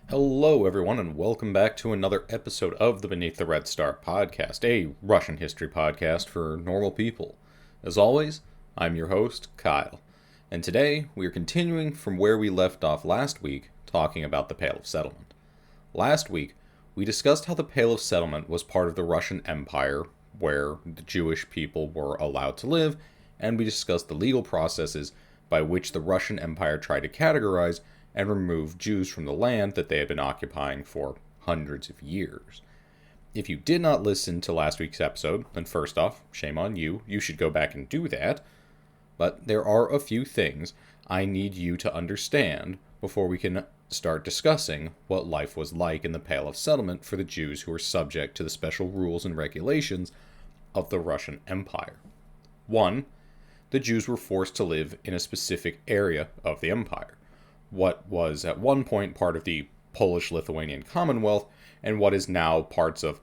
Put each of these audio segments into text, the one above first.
Hello, everyone, and welcome back to another episode of the Beneath the Red Star podcast, a Russian history podcast for normal people. As always, I'm your host, Kyle, and today we are continuing from where we left off last week, talking about the Pale of Settlement. Last week, we discussed how the Pale of Settlement was part of the Russian Empire, where the Jewish people were allowed to live, and we discussed the legal processes by which the Russian Empire tried to categorize and remove Jews from the land that they had been occupying for hundreds of years. If you did not listen to last week's episode, then first off, shame on you. You should go back and do that. But there are a few things I need you to understand before we can start discussing what life was like in the Pale of Settlement for the Jews who were subject to the special rules and regulations of the Russian Empire. 1. The Jews were forced to live in a specific area of the empire. What was at one point part of the Polish-Lithuanian Commonwealth, and what is now parts of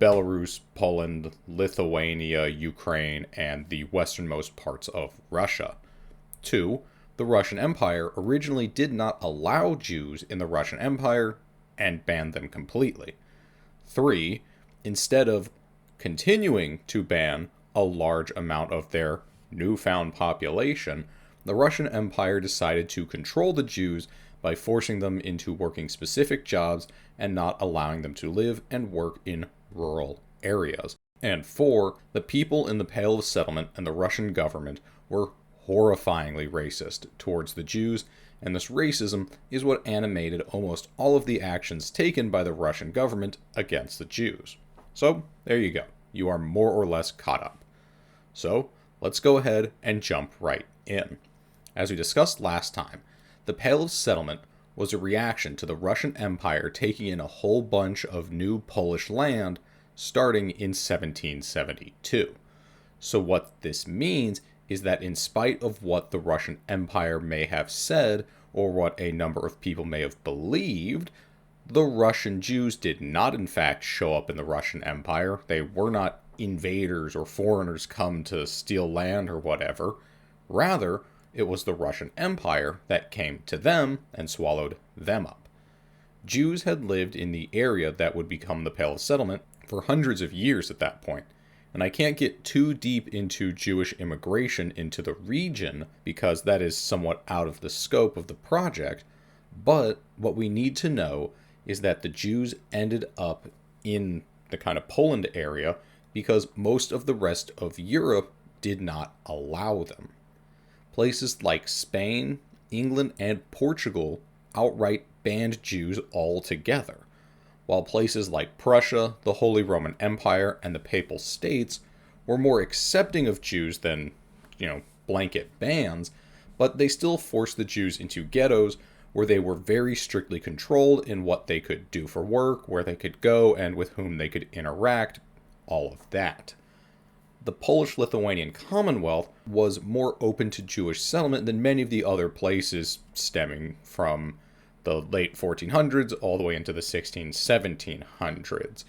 Belarus, Poland, Lithuania, Ukraine, and the westernmost parts of Russia. 2. The Russian Empire originally did not allow Jews in the Russian Empire and banned them completely. 3. Instead of continuing to ban a large amount of their newfound population, the Russian Empire decided to control the Jews by forcing them into working specific jobs and not allowing them to live and work in rural areas. And 4, the people in the Pale of Settlement and the Russian government were horrifyingly racist towards the Jews, and this racism is what animated almost all of the actions taken by the Russian government against the Jews. So, there you go. You are more or less caught up. So, let's go ahead and jump right in. As we discussed last time, the Pale of Settlement was a reaction to the Russian Empire taking in a whole bunch of new Polish land starting in 1772. So what this means is that in spite of what the Russian Empire may have said, or what a number of people may have believed, the Russian Jews did not in fact show up in the Russian Empire. They were not invaders or foreigners come to steal land or whatever. Rather, it was the Russian Empire that came to them and swallowed them up. Jews had lived in the area that would become the Pale of Settlement for hundreds of years at that point, and I can't get too deep into Jewish immigration into the region because that is somewhat out of the scope of the project, but what we need to know is that the Jews ended up in the kind of Poland area because most of the rest of Europe did not allow them. Places like Spain, England, and Portugal outright banned Jews altogether, while places like Prussia, the Holy Roman Empire, and the Papal States were more accepting of Jews than, blanket bans, but they still forced the Jews into ghettos where they were very strictly controlled in what they could do for work, where they could go, and with whom they could interact, all of that. The Polish-Lithuanian Commonwealth was more open to Jewish settlement than many of the other places stemming from the late 1400s all the way into the 1700s.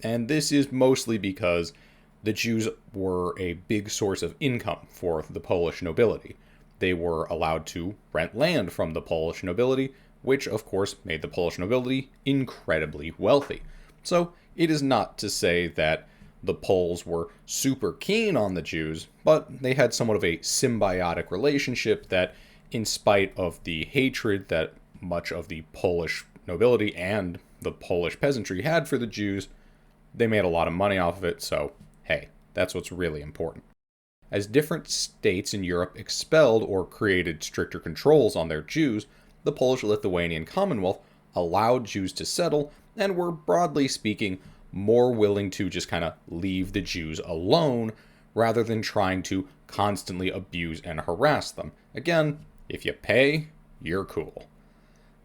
And this is mostly because the Jews were a big source of income for the Polish nobility. They were allowed to rent land from the Polish nobility, which of course made the Polish nobility incredibly wealthy. So it is not to say that the Poles were super keen on the Jews, but they had somewhat of a symbiotic relationship that, in spite of the hatred that much of the Polish nobility and the Polish peasantry had for the Jews, they made a lot of money off of it, so hey, that's what's really important. As different states in Europe expelled or created stricter controls on their Jews, the Polish-Lithuanian Commonwealth allowed Jews to settle and were, broadly speaking, more willing to just kind of leave the Jews alone rather than trying to constantly abuse and harass them. Again, if you pay, you're cool.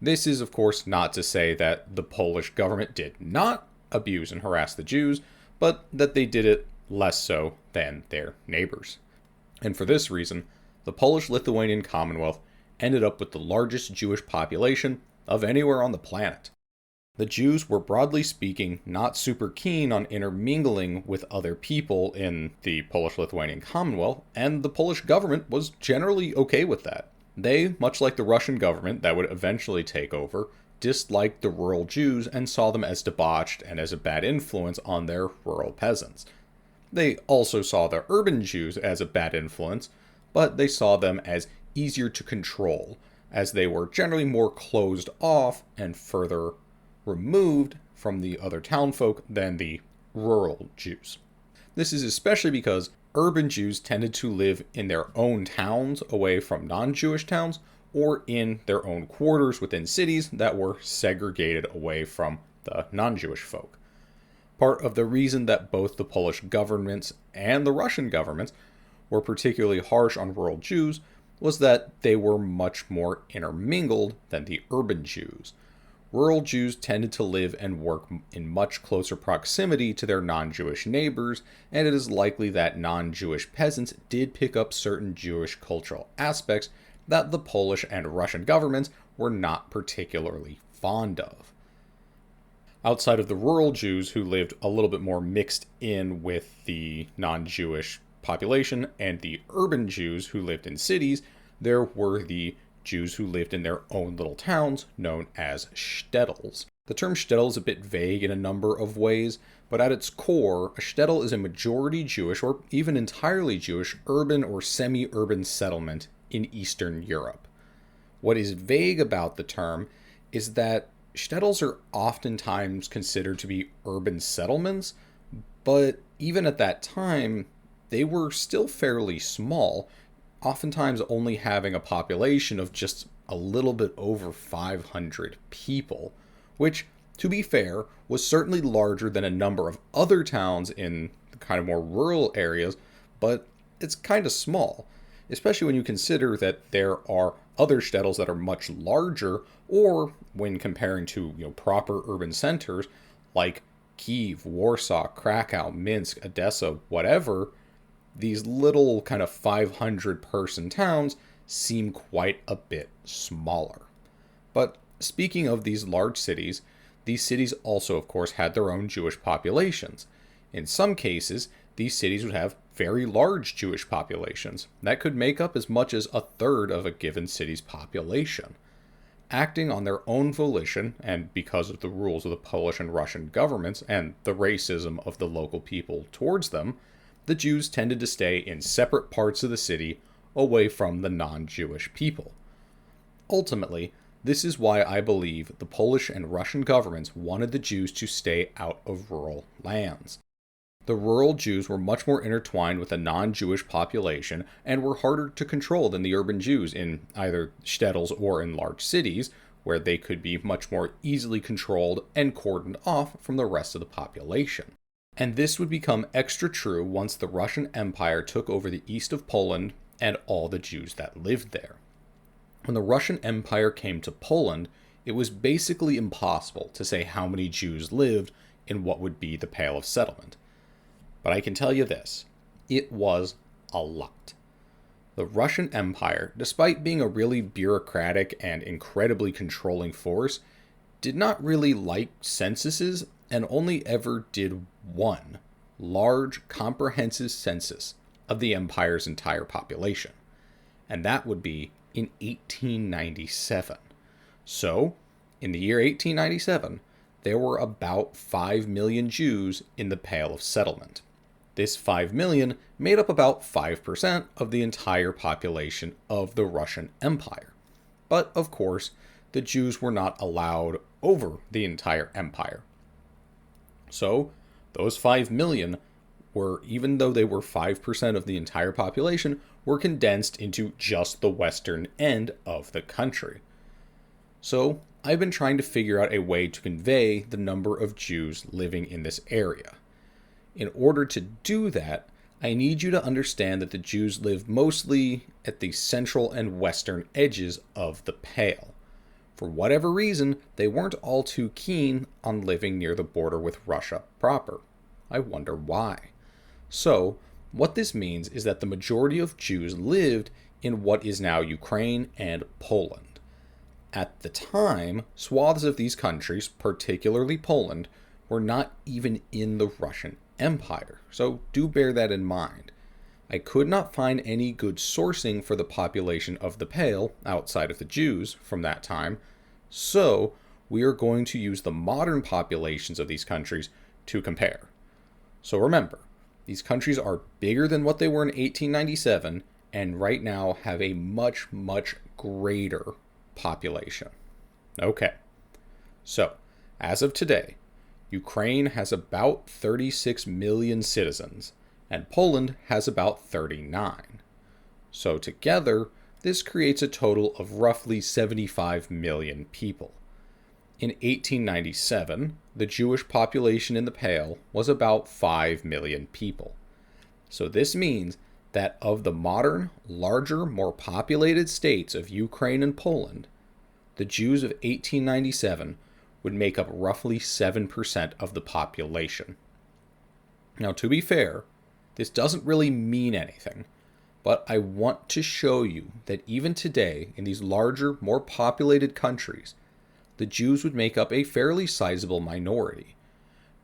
This is, of course, not to say that the Polish government did not abuse and harass the Jews, but that they did it less so than their neighbors. And for this reason, the Polish-Lithuanian Commonwealth ended up with the largest Jewish population of anywhere on the planet. The Jews were, broadly speaking, not super keen on intermingling with other people in the Polish-Lithuanian Commonwealth, and the Polish government was generally okay with that. They, much like the Russian government that would eventually take over, disliked the rural Jews and saw them as debauched and as a bad influence on their rural peasants. They also saw the urban Jews as a bad influence, but they saw them as easier to control, as they were generally more closed off and further removed from the other townfolk than the rural Jews. This is especially because urban Jews tended to live in their own towns away from non-Jewish towns, or in their own quarters within cities that were segregated away from the non-Jewish folk. Part of the reason that both the Polish governments and the Russian governments were particularly harsh on rural Jews was that they were much more intermingled than the urban Jews. Rural Jews tended to live and work in much closer proximity to their non-Jewish neighbors, and it is likely that non-Jewish peasants did pick up certain Jewish cultural aspects that the Polish and Russian governments were not particularly fond of. Outside of the rural Jews who lived a little bit more mixed in with the non-Jewish population and the urban Jews who lived in cities, there were the Jews who lived in their own little towns known as Shtetls. The term shtetl is a bit vague in a number of ways, but at its core, a shtetl is a majority Jewish or even entirely Jewish urban or semi-urban settlement in Eastern Europe. What is vague about the term is that shtetls are oftentimes considered to be urban settlements, but even at that time, they were still fairly small, oftentimes only having a population of just a little bit over 500 people, which, to be fair, was certainly larger than a number of other towns in kind of more rural areas, but it's kind of small, especially when you consider that there are other shtetls that are much larger, or when comparing to proper urban centers like Kyiv, Warsaw, Krakow, Minsk, Odessa, whatever, these little kind of 500-person towns seem quite a bit smaller. But speaking of these large cities, these cities also, of course, had their own Jewish populations. In some cases, these cities would have very large Jewish populations that could make up as much as a third of a given city's population. Acting on their own volition, and because of the rules of the Polish and Russian governments and the racism of the local people towards them, the Jews tended to stay in separate parts of the city away from the non-Jewish people. Ultimately, this is why I believe the Polish and Russian governments wanted the Jews to stay out of rural lands. The rural Jews were much more intertwined with the non-Jewish population and were harder to control than the urban Jews in either shtetls or in large cities, where they could be much more easily controlled and cordoned off from the rest of the population. And this would become extra true once the Russian Empire took over the east of Poland and all the Jews that lived there. When the Russian Empire came to Poland, it was basically impossible to say how many Jews lived in what would be the Pale of Settlement. But I can tell you this, it was a lot. The Russian Empire, despite being a really bureaucratic and incredibly controlling force, did not really like censuses and only ever did one large, comprehensive census of the empire's entire population. And that would be in 1897. So, in the year 1897, there were about 5 million Jews in the Pale of Settlement. This 5 million made up about 5% of the entire population of the Russian Empire. But, of course, the Jews were not allowed over the entire empire. So, those 5 million were, even though they were 5% of the entire population, were condensed into just the western end of the country. So, I've been trying to figure out a way to convey the number of Jews living in this area. In order to do that, I need you to understand that the Jews lived mostly at the central and western edges of the Pale. For whatever reason, they weren't all too keen on living near the border with Russia proper. I wonder why. So, what this means is that the majority of Jews lived in what is now Ukraine and Poland. At the time, swaths of these countries, particularly Poland, were not even in the Russian Empire, so do bear that in mind. I could not find any good sourcing for the population of the Pale outside of the Jews from that time, so we are going to use the modern populations of these countries to compare. So remember, these countries are bigger than what they were in 1897 and right now have a much, much greater population. Okay, so as of today, Ukraine has about 36 million citizens, and Poland has about 39. So together, this creates a total of roughly 75 million people. In 1897, the Jewish population in the Pale was about 5 million people. So this means that of the modern, larger, more populated states of Ukraine and Poland, the Jews of 1897 would make up roughly 7% of the population. Now, to be fair, this doesn't really mean anything, but I want to show you that even today, in these larger, more populated countries, the Jews would make up a fairly sizable minority.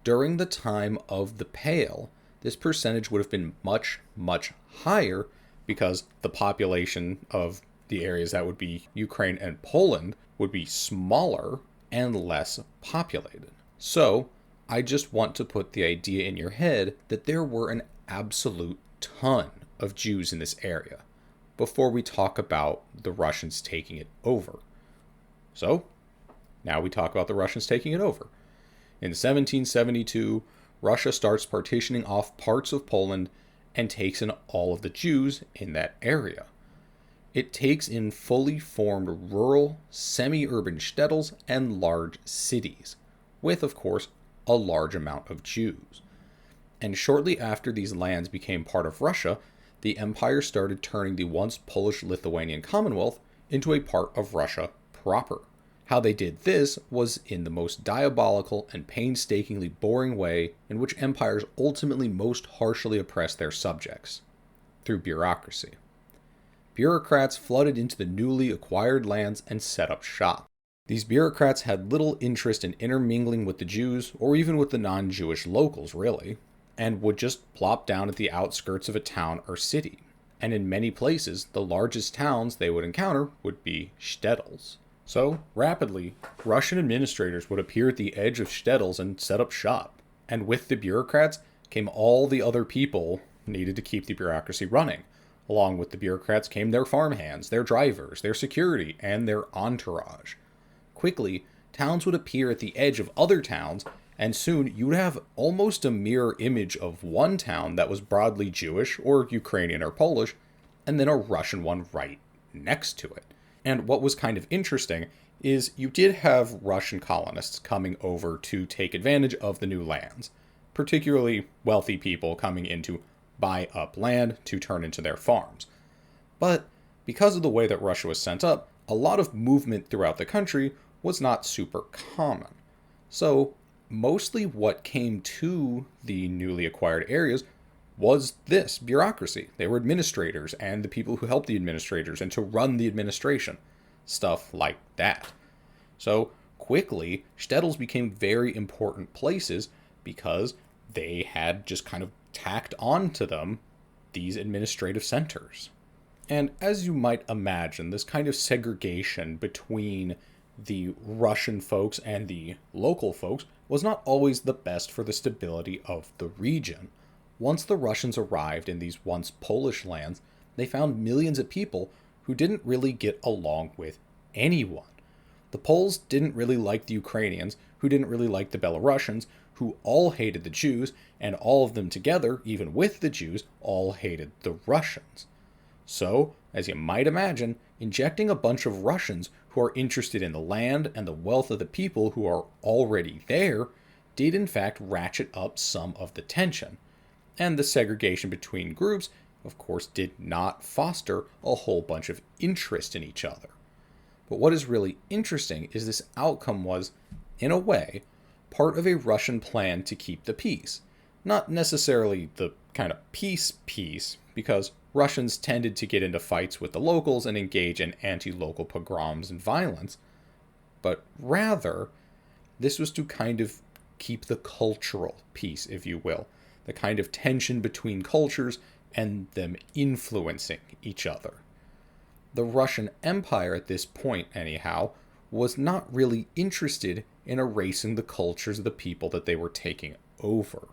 During the time of the Pale, this percentage would have been much, much higher because the population of the areas that would be Ukraine and Poland would be smaller and less populated. So, I just want to put the idea in your head that there were an absolute ton of Jews in this area before we talk about the Russians taking it over. So, now we talk about the Russians taking it over. In 1772, Russia starts partitioning off parts of Poland and takes in all of the Jews in that area. It takes in fully formed rural, semi-urban shtetls and large cities, with, of course, a large amount of Jews. And shortly after these lands became part of Russia, the empire started turning the once Polish-Lithuanian Commonwealth into a part of Russia proper. How they did this was in the most diabolical and painstakingly boring way in which empires ultimately most harshly oppress their subjects, through bureaucracy. Bureaucrats flooded into the newly acquired lands and set up shop. These bureaucrats had little interest in intermingling with the Jews or even with the non-Jewish locals, really, and would just plop down at the outskirts of a town or city. And in many places, the largest towns they would encounter would be shtetls. So, rapidly, Russian administrators would appear at the edge of shtetls and set up shop. And with the bureaucrats came all the other people needed to keep the bureaucracy running. Along with the bureaucrats came their farmhands, their drivers, their security, and their entourage. Quickly, towns would appear at the edge of other towns, and soon you would have almost a mirror image of one town that was broadly Jewish, or Ukrainian or Polish, and then a Russian one right next to it. And what was kind of interesting is you did have Russian colonists coming over to take advantage of the new lands, particularly wealthy people coming in to buy up land to turn into their farms. But because of the way that Russia was set up, a lot of movement throughout the country was not super common. So mostly what came to the newly acquired areas was this bureaucracy. They were administrators and the people who helped the administrators and to run the administration. Stuff like that. So quickly, shtetls became very important places because they had just kind of tacked onto them these administrative centers. And as you might imagine, this kind of segregation between the Russian folks and the local folks was not always the best for the stability of the region. Once the Russians arrived in these once Polish lands, they found millions of people who didn't really get along with anyone. The Poles didn't really like the Ukrainians, who didn't really like the Belarusians, who all hated the Jews, and all of them together, even with the Jews, all hated the Russians. So, as you might imagine, injecting a bunch of Russians who are interested in the land and the wealth of the people who are already there did in fact ratchet up some of the tension. And the segregation between groups, of course, did not foster a whole bunch of interest in each other. But what is really interesting is this outcome was, in a way, part of a Russian plan to keep the peace. Not necessarily the kind of peace, because Russians tended to get into fights with the locals and engage in anti-local pogroms and violence, but rather, this was to kind of keep the cultural peace, if you will, the kind of tension between cultures and them influencing each other. The Russian Empire at this point, anyhow, was not really interested in erasing the cultures of the people that they were taking over.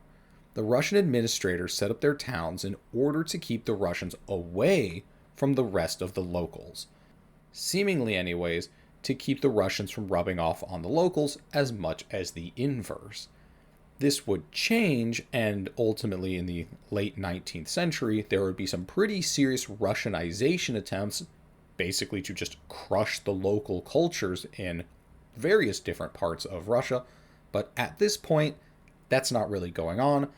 The Russian administrators set up their towns in order to keep the Russians away from the rest of the locals. Seemingly, anyways, to keep the Russians from rubbing off on the locals as much as the inverse. This would change, and ultimately in the late 19th century, there would be some pretty serious Russianization attempts, basically to just crush the local cultures in various different parts of Russia. But at this point, that's not really going on,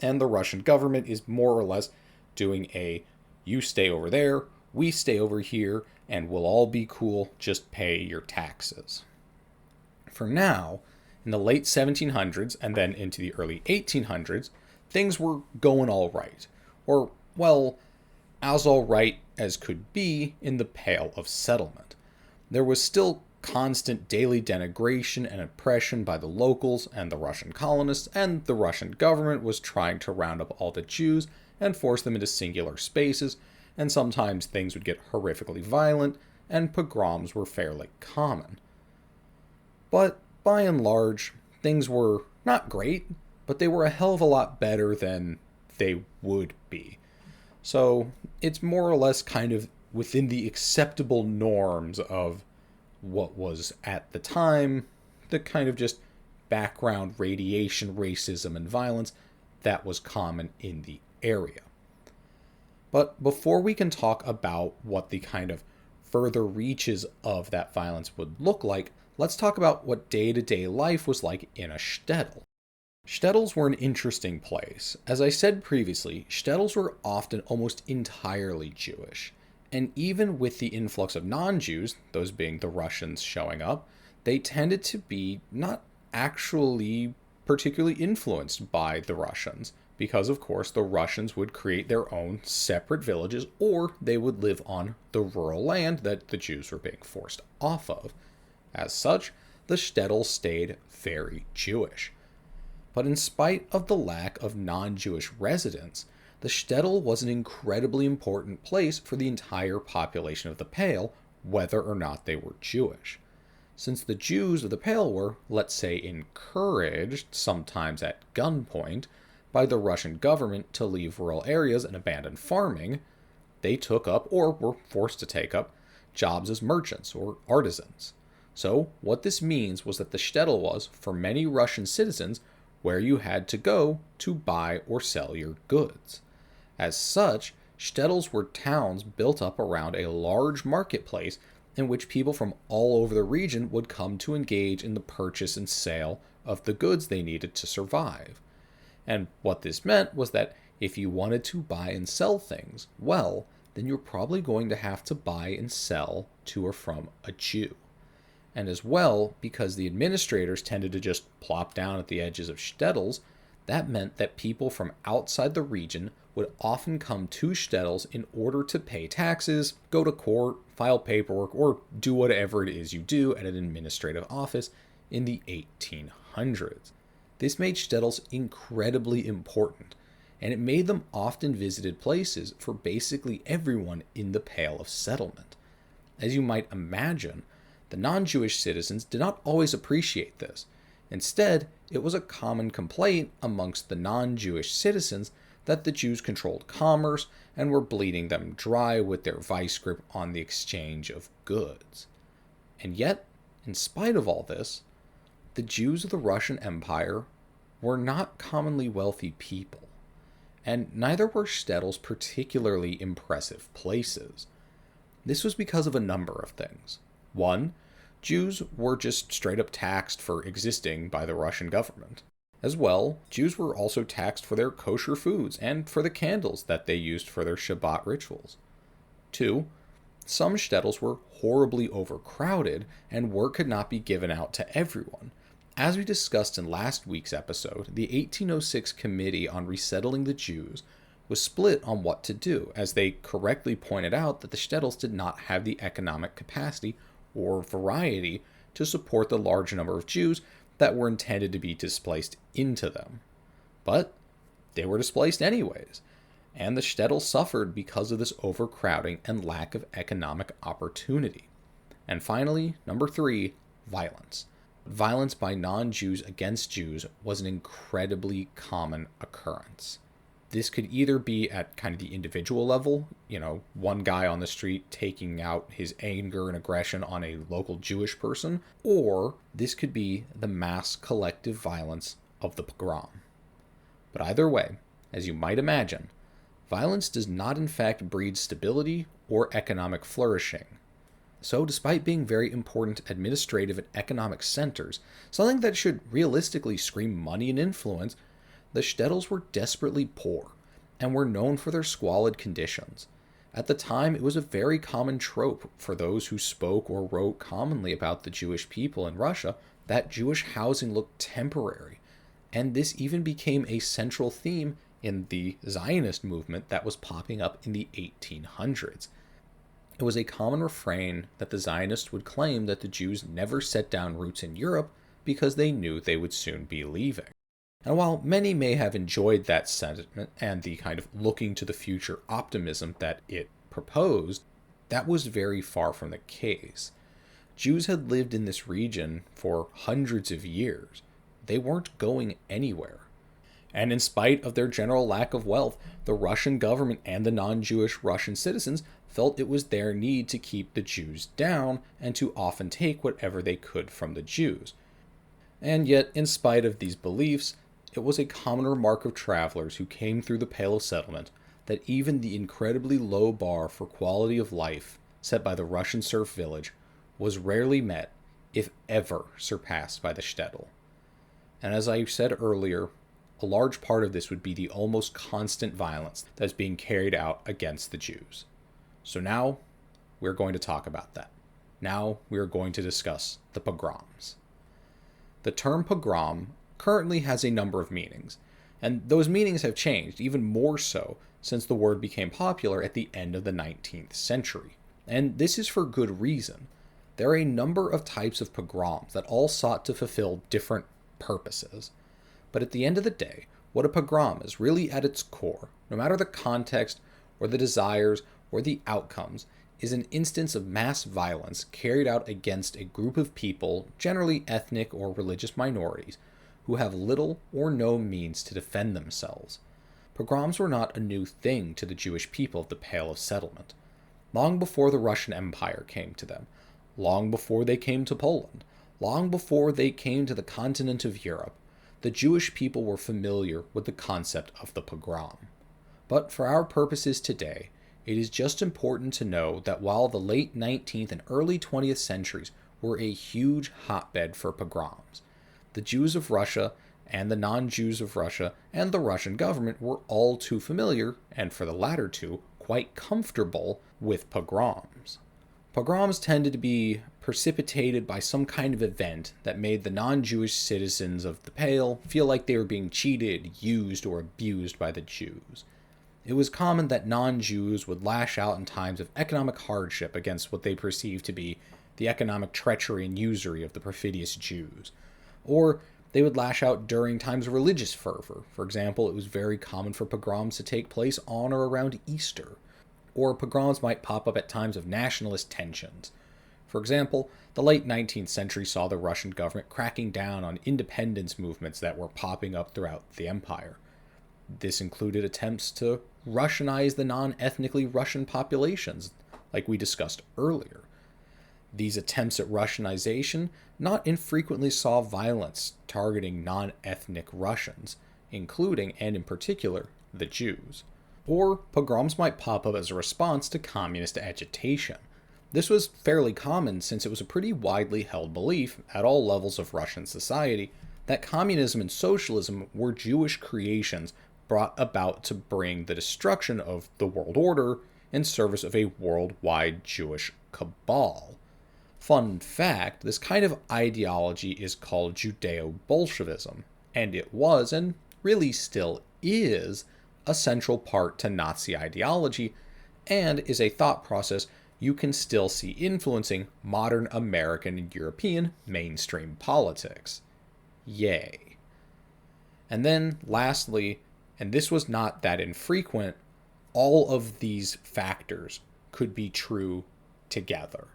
and the Russian government is more or less doing a you stay over there, we stay over here, and we'll all be cool, just pay your taxes. For now, in the late 1700s and then into the early 1800s, things were going all right. Or, well, as all right as could be in the Pale of Settlement. There was still constant daily denigration and oppression by the locals and the Russian colonists, and the Russian government was trying to round up all the Jews and force them into singular spaces, and sometimes things would get horrifically violent, and pogroms were fairly common. But by and large, things were not great, but they were a hell of a lot better than they would be. So it's more or less kind of within the acceptable norms of what was at the time the kind of just background radiation, racism, and violence that was common in the area. But before we can talk about what the kind of further reaches of that violence would look like, let's talk about what day-to-day life was like in a shtetl. Shtetls were an interesting place. As I said previously, shtetls were often almost entirely Jewish. And even with the influx of non-Jews, those being the Russians showing up, they tended to be not actually particularly influenced by the Russians, because of course the Russians would create their own separate villages, or they would live on the rural land that the Jews were being forced off of. As such, the shtetl stayed very Jewish. But in spite of the lack of non-Jewish residents, the shtetl was an incredibly important place for the entire population of the Pale, whether or not they were Jewish. Since the Jews of the Pale were, let's say, encouraged, sometimes at gunpoint, by the Russian government to leave rural areas and abandon farming, they took up, or were forced to take up, jobs as merchants or artisans. So what this means was that the shtetl was, for many Russian citizens, where you had to go to buy or sell your goods. As such, shtetls were towns built up around a large marketplace in which people from all over the region would come to engage in the purchase and sale of the goods they needed to survive. And what this meant was that if you wanted to buy and sell things, well, then you're probably going to have to buy and sell to or from a Jew. And as well, because the administrators tended to just plop down at the edges of shtetls, that meant that people from outside the region would often come to shtetls in order to pay taxes, go to court, file paperwork, or do whatever it is you do at an administrative office in the 1800s. This made shtetls incredibly important, and it made them often visited places for basically everyone in the Pale of Settlement. As you might imagine, the non-Jewish citizens did not always appreciate this. Instead, it was a common complaint amongst the non-Jewish citizens that the Jews controlled commerce and were bleeding them dry with their vice grip on the exchange of goods. And yet, in spite of all this, the Jews of the Russian Empire were not commonly wealthy people, and neither were shtetls particularly impressive places. This was because of a number of things. One, Jews were just straight up taxed for existing by the Russian government. As well, Jews were also taxed for their kosher foods and for the candles that they used for their Shabbat rituals. Two, some shtetls were horribly overcrowded and work could not be given out to everyone. As we discussed in last week's episode, the 1806 Committee on Resettling the Jews was split on what to do, as they correctly pointed out that the shtetls did not have the economic capacity or variety to support the large number of Jews that were intended to be displaced into them. But they were displaced anyways, and the shtetl suffered because of this overcrowding and lack of economic opportunity. And finally, number 3, violence. Violence by non-Jews against Jews was an incredibly common occurrence. This could either be at kind of the individual level, one guy on the street taking out his anger and aggression on a local Jewish person, or this could be the mass collective violence of the pogrom. But either way, as you might imagine, violence does not in fact breed stability or economic flourishing. So despite being very important administrative and economic centers, something that should realistically scream money and influence, the Shtetls were desperately poor and were known for their squalid conditions. At the time, it was a very common trope for those who spoke or wrote commonly about the Jewish people in Russia that Jewish housing looked temporary, and this even became a central theme in the Zionist movement that was popping up in the 1800s. It was a common refrain that the Zionists would claim that the Jews never set down roots in Europe because they knew they would soon be leaving. And while many may have enjoyed that sentiment and the kind of looking to the future optimism that it proposed, that was very far from the case. Jews had lived in this region for hundreds of years. They weren't going anywhere. And in spite of their general lack of wealth, the Russian government and the non-Jewish Russian citizens felt it was their need to keep the Jews down and to often take whatever they could from the Jews. And yet, in spite of these beliefs, it was a common remark of travelers who came through the Pale of Settlement that even the incredibly low bar for quality of life set by the Russian serf village was rarely met, if ever surpassed by the Shtetl. And as I said earlier, a large part of this would be the almost constant violence that's being carried out against the Jews. So now, we're going to talk about that. Now, we are going to discuss the pogroms. The term pogrom currently has a number of meanings, and those meanings have changed, even more so since the word became popular at the end of the 19th century. And this is for good reason. There are a number of types of pogroms that all sought to fulfill different purposes. But at the end of the day, what a pogrom is really at its core, no matter the context or the desires or the outcomes, is an instance of mass violence carried out against a group of people, generally ethnic or religious minorities, who have little or no means to defend themselves. Pogroms were not a new thing to the Jewish people of the Pale of Settlement. Long before the Russian Empire came to them, long before they came to Poland, long before they came to the continent of Europe, the Jewish people were familiar with the concept of the pogrom. But for our purposes today, it is just important to know that while the late 19th and early 20th centuries were a huge hotbed for pogroms, the Jews of Russia and the non-Jews of Russia and the Russian government were all too familiar, and for the latter two, quite comfortable with pogroms. Pogroms tended to be precipitated by some kind of event that made the non-Jewish citizens of the Pale feel like they were being cheated, used, or abused by the Jews. It was common that non-Jews would lash out in times of economic hardship against what they perceived to be the economic treachery and usury of the perfidious Jews. Or they would lash out during times of religious fervor. For example, it was very common for pogroms to take place on or around Easter. Or pogroms might pop up at times of nationalist tensions. For example, the late 19th century saw the Russian government cracking down on independence movements that were popping up throughout the empire. This included attempts to Russianize the non-ethnically Russian populations, like we discussed earlier. These attempts at Russianization not infrequently saw violence targeting non-ethnic Russians, including, and in particular, the Jews. Or pogroms might pop up as a response to communist agitation. This was fairly common since it was a pretty widely held belief at all levels of Russian society that communism and socialism were Jewish creations brought about to bring the destruction of the world order in service of a worldwide Jewish cabal. Fun fact, this kind of ideology is called Judeo-Bolshevism, and it was, and really still is, a central part to Nazi ideology, and is a thought process you can still see influencing modern American and European mainstream politics. Yay. And then, lastly, and this was not that infrequent, all of these factors could be true together.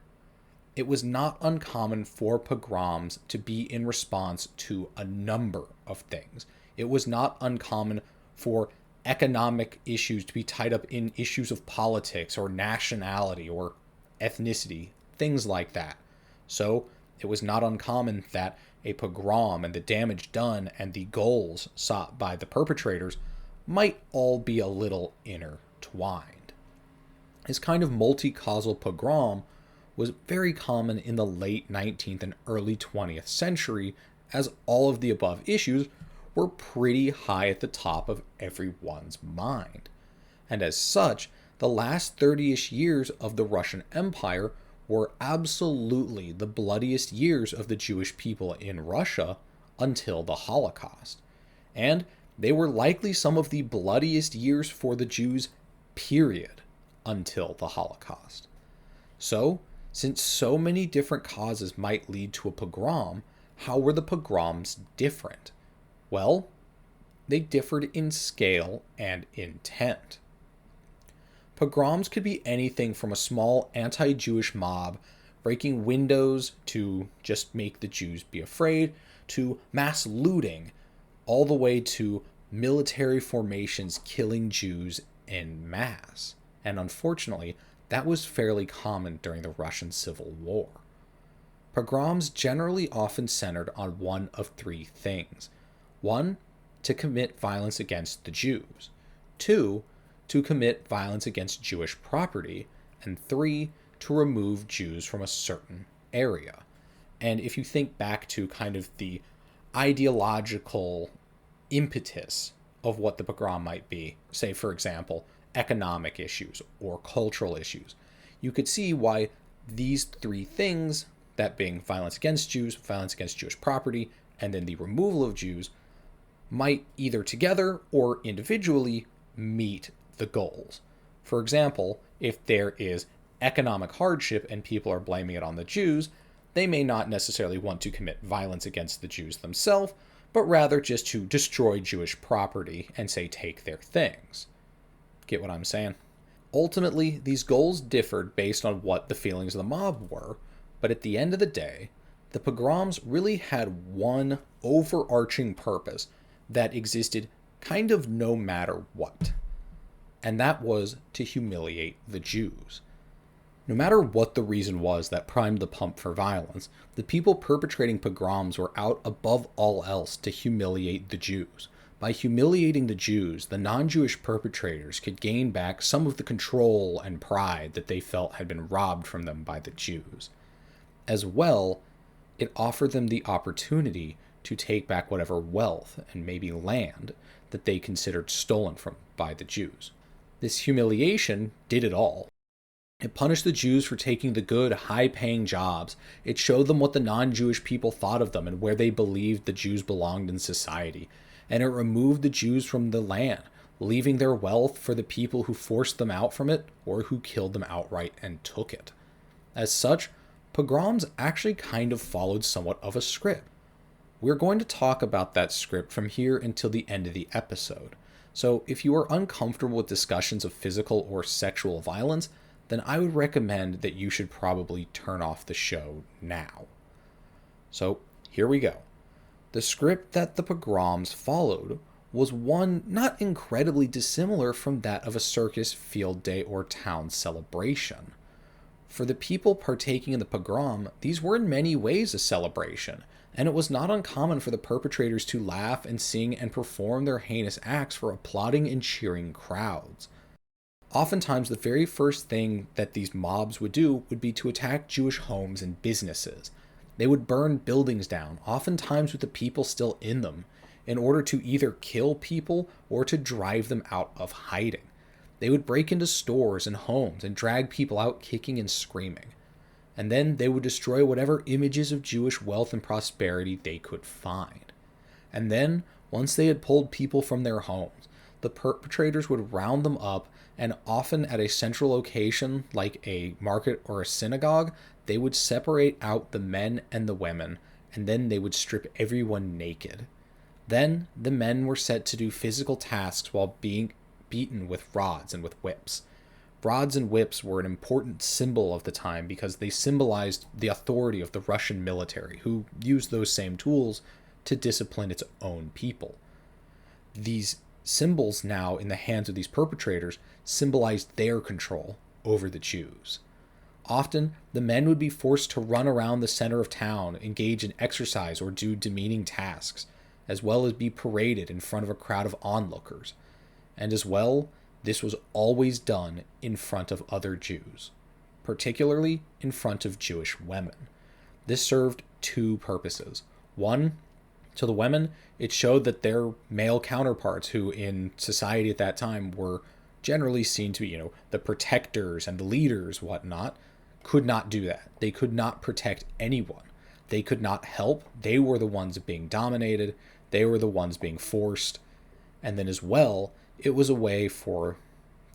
it was not uncommon for pogroms to be in response to a number of things. It was not uncommon for economic issues to be tied up in issues of politics or nationality or ethnicity, things like that. So it was not uncommon that a pogrom and the damage done and the goals sought by the perpetrators might all be a little intertwined. This kind of multi-causal pogrom was very common in the late 19th and early 20th century, as all of the above issues were pretty high at the top of everyone's mind. And as such, the last 30-ish years of the Russian Empire were absolutely the bloodiest years of the Jewish people in Russia until the Holocaust. And they were likely some of the bloodiest years for the Jews, period, until the Holocaust. So, since so many different causes might lead to a pogrom, how were the pogroms different? Well, they differed in scale and intent. Pogroms could be anything from a small anti-Jewish mob breaking windows to just make the Jews be afraid, to mass looting, all the way to military formations killing Jews en masse. And unfortunately, that was fairly common during the Russian Civil War. Pogroms generally often centered on one of three things. 1. To commit violence against the Jews. 2. To commit violence against Jewish property. And 3. To remove Jews from a certain area. And if you think back to kind of the ideological impetus of what the pogrom might be, say, for example, economic issues or cultural issues, you could see why these three things, that being violence against Jews, violence against Jewish property, and then the removal of Jews, might either together or individually meet the goals. For example, if there is economic hardship and people are blaming it on the Jews, they may not necessarily want to commit violence against the Jews themselves, but rather just to destroy Jewish property and, say, take their things. Get what I'm saying? Ultimately, these goals differed based on what the feelings of the mob were, but at the end of the day, the pogroms really had one overarching purpose that existed kind of no matter what, and that was to humiliate the Jews. No matter what the reason was that primed the pump for violence, the people perpetrating pogroms were out above all else to humiliate the Jews. By humiliating the Jews, the non-Jewish perpetrators could gain back some of the control and pride that they felt had been robbed from them by the Jews. As well, it offered them the opportunity to take back whatever wealth and maybe land that they considered stolen from by the Jews. This humiliation did it all. It punished the Jews for taking the good, high-paying jobs. It showed them what the non-Jewish people thought of them and where they believed the Jews belonged in society. And it removed the Jews from the land, leaving their wealth for the people who forced them out from it or who killed them outright and took it. As such, pogroms actually kind of followed somewhat of a script. We're going to talk about that script from here until the end of the episode. So if you are uncomfortable with discussions of physical or sexual violence, then I would recommend that you should probably turn off the show now. So here we go. The script that the pogroms followed was one not incredibly dissimilar from that of a circus, field day, or town celebration. For the people partaking in the pogrom, these were in many ways a celebration, and it was not uncommon for the perpetrators to laugh and sing and perform their heinous acts for applauding and cheering crowds. Oftentimes, the very first thing that these mobs would do would be to attack Jewish homes and businesses. They would burn buildings down, oftentimes with the people still in them, in order to either kill people or to drive them out of hiding. They would break into stores and homes and drag people out kicking and screaming. And then they would destroy whatever images of Jewish wealth and prosperity they could find. And then, once they had pulled people from their homes, the perpetrators would round them up, and often at a central location like a market or a synagogue, they would separate out the men and the women, and then they would strip everyone naked. Then the men were set to do physical tasks while being beaten with rods and with whips. rods and whips were an important symbol of the time because they symbolized the authority of the Russian military, who used those same tools to discipline its own people. These symbols now in the hands of these perpetrators symbolized their control over the Jews. Often, the men would be forced to run around the center of town, engage in exercise, or do demeaning tasks, as well as be paraded in front of a crowd of onlookers. And as well, this was always done in front of other Jews, particularly in front of Jewish women. This served two purposes. One, to the women, it showed that their male counterparts, who in society at that time were generally seen to be, the protectors and the leaders, whatnot, could not do that. They could not protect anyone. They could not help. They were the ones being dominated. They were the ones being forced. And then as well, it was a way for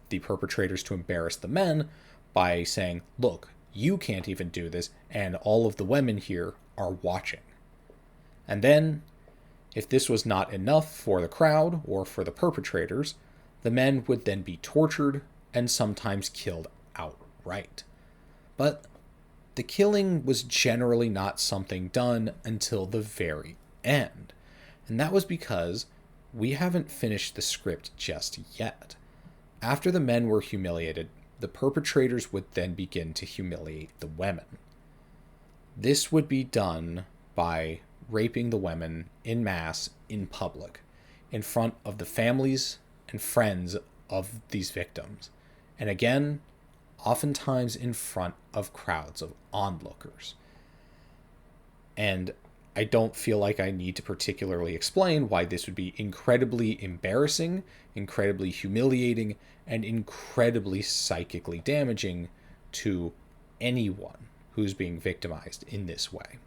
the perpetrators to embarrass the men by saying, look, you can't even do this, and all of the women here are watching. And then, if this was not enough for the crowd or for the perpetrators, the men would then be tortured and sometimes killed outright. But the killing was generally not something done until the very end. And that was because we haven't finished the script just yet. After the men were humiliated, the perpetrators would then begin to humiliate the women. This would be done by raping the women en masse in public, in front of the families and friends of these victims. And again, oftentimes in front of crowds of onlookers. And I don't feel like I need to particularly explain why this would be incredibly embarrassing, incredibly humiliating, and incredibly psychically damaging to anyone who's being victimized in this way.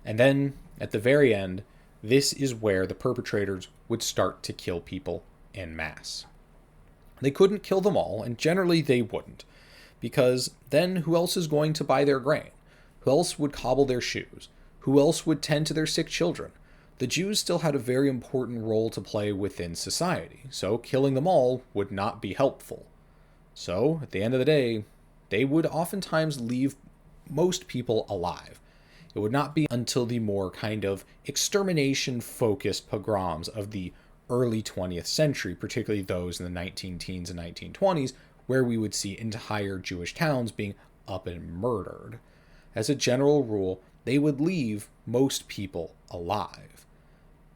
And then, at the very end, this is where the perpetrators would start to kill people en masse. They couldn't kill them all, and generally they wouldn't, because then who else is going to buy their grain? Who else would cobble their shoes? Who else would tend to their sick children? The Jews still had a very important role to play within society, so killing them all would not be helpful. So, at the end of the day, they would oftentimes leave most people alive. It would not be until the more kind of extermination-focused pogroms of the early 20th century, particularly those in the 19-teens and 1920s, where we would see entire Jewish towns being up and murdered. As a general rule, they would leave most people alive.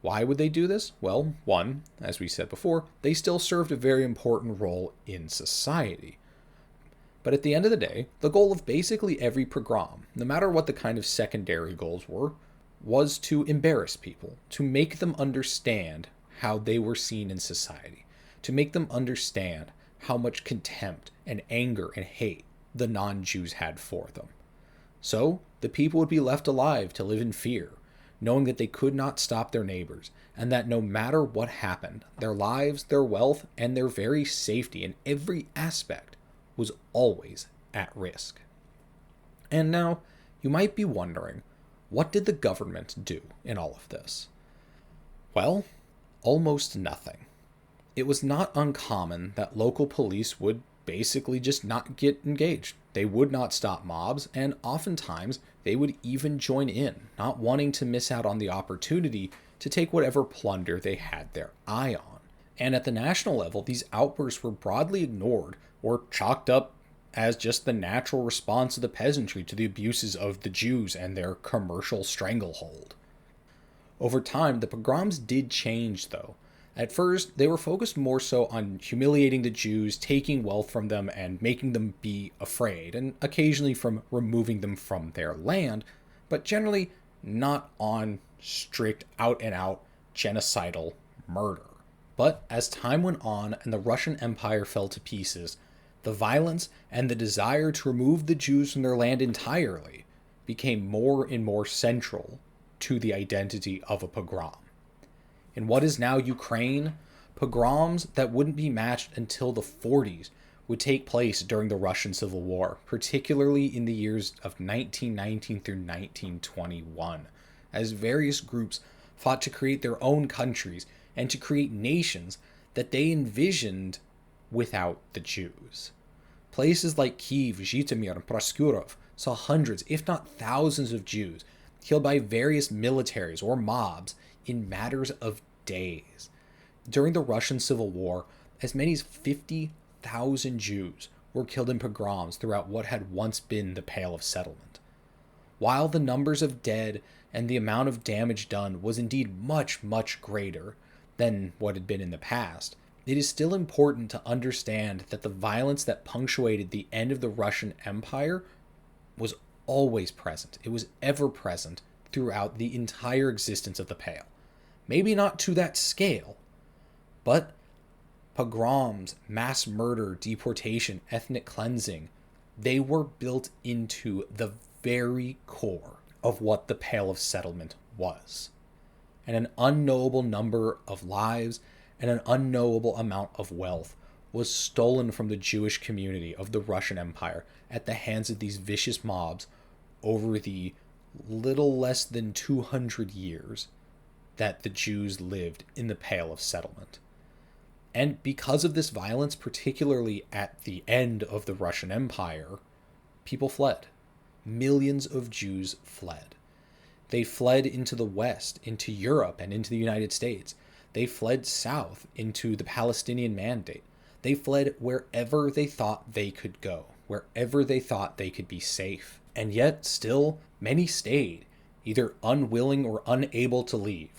Why would they do this? Well, one, as we said before, they still served a very important role in society. But at the end of the day, the goal of basically every pogrom, no matter what the kind of secondary goals were, was to embarrass people, to make them understand how they were seen in society, to make them understand how much contempt and anger and hate the non-Jews had for them. So, the people would be left alive to live in fear, knowing that they could not stop their neighbors, and that no matter what happened, their lives, their wealth, and their very safety in every aspect was always at risk. And now, you might be wondering, what did the government do in all of this? Well, almost nothing. It was not uncommon that local police would basically just not get engaged. They would not stop mobs, and oftentimes they would even join in, not wanting to miss out on the opportunity to take whatever plunder they had their eye on. And at the national level, these outbursts were broadly ignored or chalked up as just the natural response of the peasantry to the abuses of the Jews and their commercial stranglehold. Over time, the pogroms did change, though. At first, they were focused more so on humiliating the Jews, taking wealth from them, and making them be afraid, and occasionally from removing them from their land, but generally not on strict, out-and-out genocidal murder. But as time went on and the Russian Empire fell to pieces, the violence and the desire to remove the Jews from their land entirely became more and more central to the identity of a pogrom. In what is now Ukraine, pogroms that wouldn't be matched until the 40s would take place during the Russian Civil War, particularly in the years of 1919 through 1921, as various groups fought to create their own countries and to create nations that they envisioned without the Jews. Places like Kiev, Zhytomyr, and Proskurov saw hundreds, if not thousands, of Jews killed by various militaries or mobs in matters of days. During the Russian Civil War, as many as 50,000 Jews were killed in pogroms throughout what had once been the Pale of Settlement. While the numbers of dead and the amount of damage done was indeed much, much greater than what had been in the past, it is still important to understand that the violence that punctuated the end of the Russian Empire was always present. It was ever present throughout the entire existence of the Pale. Maybe not to that scale, but pogroms, mass murder, deportation, ethnic cleansing, they were built into the very core of what the Pale of Settlement was. And an unknowable number of lives and an unknowable amount of wealth was stolen from the Jewish community of the Russian Empire at the hands of these vicious mobs over the little less than 200 years that the Jews lived in the Pale of Settlement. And because of this violence, particularly at the end of the Russian Empire, people fled. Millions of Jews fled. They fled into the West, into Europe, and into the United States. They fled south into the Palestinian Mandate. They fled wherever they thought they could go, wherever they thought they could be safe. And yet, still, many stayed, either unwilling or unable to leave.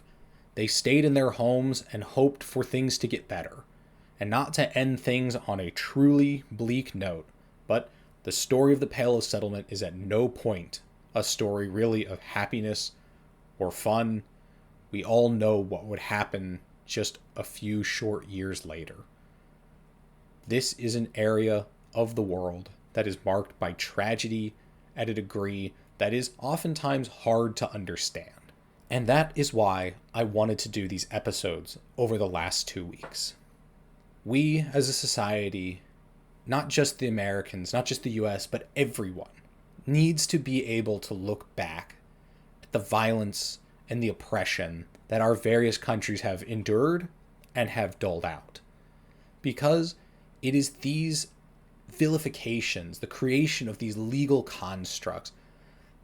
They stayed in their homes and hoped for things to get better, and not to end things on a truly bleak note. But the story of the Pale of Settlement is at no point a story really of happiness or fun. We all know what would happen just a few short years later. This is an area of the world that is marked by tragedy at a degree that is oftentimes hard to understand. And that is why I wanted to do these episodes over the last 2 weeks. We, as a society, not just the Americans, not just the US, but everyone, needs to be able to look back at the violence and the oppression that our various countries have endured and have doled out. Because it is these vilifications, the creation of these legal constructs,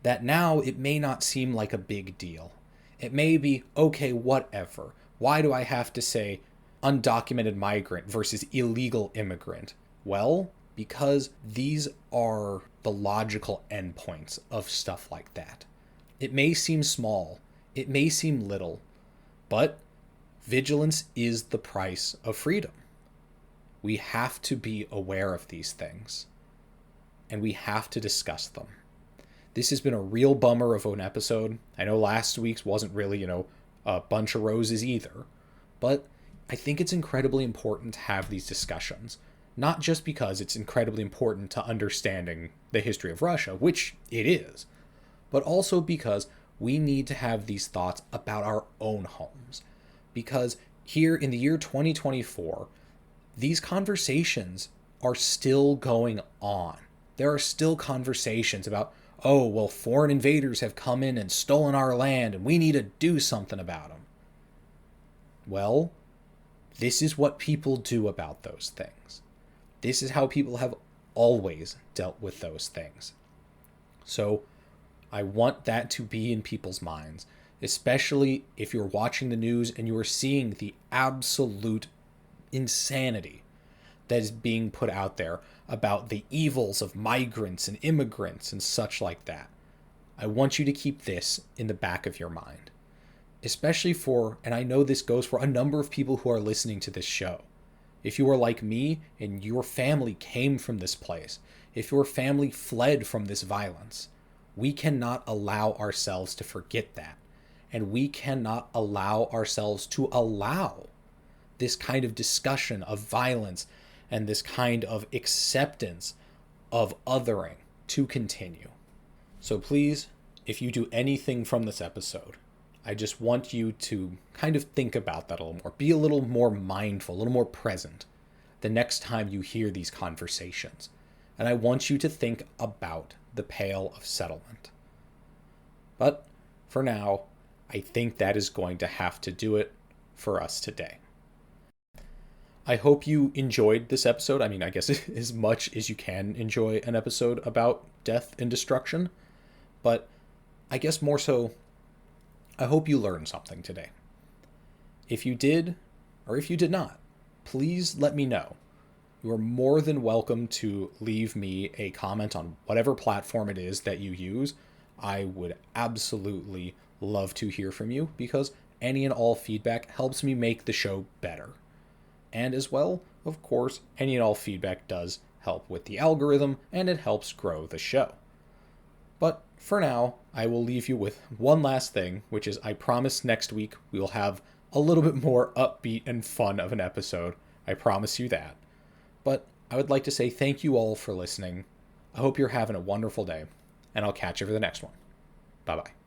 that now it may not seem like a big deal. It may be, okay, whatever. Why do I have to say undocumented migrant versus illegal immigrant? Well, because these are the logical endpoints of stuff like that. It may seem small, it may seem little, but vigilance is the price of freedom. We have to be aware of these things, and we have to discuss them. This has been a real bummer of an episode. I know last week's wasn't really, a bunch of roses either, but I think it's incredibly important to have these discussions. Not just because it's incredibly important to understanding the history of Russia, which it is, but also because we need to have these thoughts about our own homes. Because here in the year 2024, these conversations are still going on. There are still conversations about, oh, well, foreign invaders have come in and stolen our land and we need to do something about them. Well, this is what people do about those things. This is how people have always dealt with those things. So I want that to be in people's minds, especially if you're watching the news and you are seeing the absolute insanity that is being put out there about the evils of migrants and immigrants and such like that. I want you to keep this in the back of your mind, especially for, and I know this goes for a number of people who are listening to this show. If you are like me and your family came from this place, if your family fled from this violence, we cannot allow ourselves to forget that. And we cannot allow ourselves to allow this kind of discussion of violence and this kind of acceptance of othering to continue. So please, if you do anything from this episode, I just want you to kind of think about that a little more. Be a little more mindful, a little more present the next time you hear these conversations. And I want you to think about the Pale of Settlement. But for now, I think that is going to have to do it for us today. I hope you enjoyed this episode. I mean, I guess as much as you can enjoy an episode about death and destruction. But I guess more so, I hope you learned something today. If you did, or if you did not, please let me know. You are more than welcome to leave me a comment on whatever platform it is that you use. I would absolutely love to hear from you because any and all feedback helps me make the show better. And as well, of course, any and all feedback does help with the algorithm and it helps grow the show. But for now, I will leave you with one last thing, which is I promise next week we will have a little bit more upbeat and fun of an episode. I promise you that. But I would like to say thank you all for listening. I hope you're having a wonderful day, and I'll catch you for the next one. Bye-bye.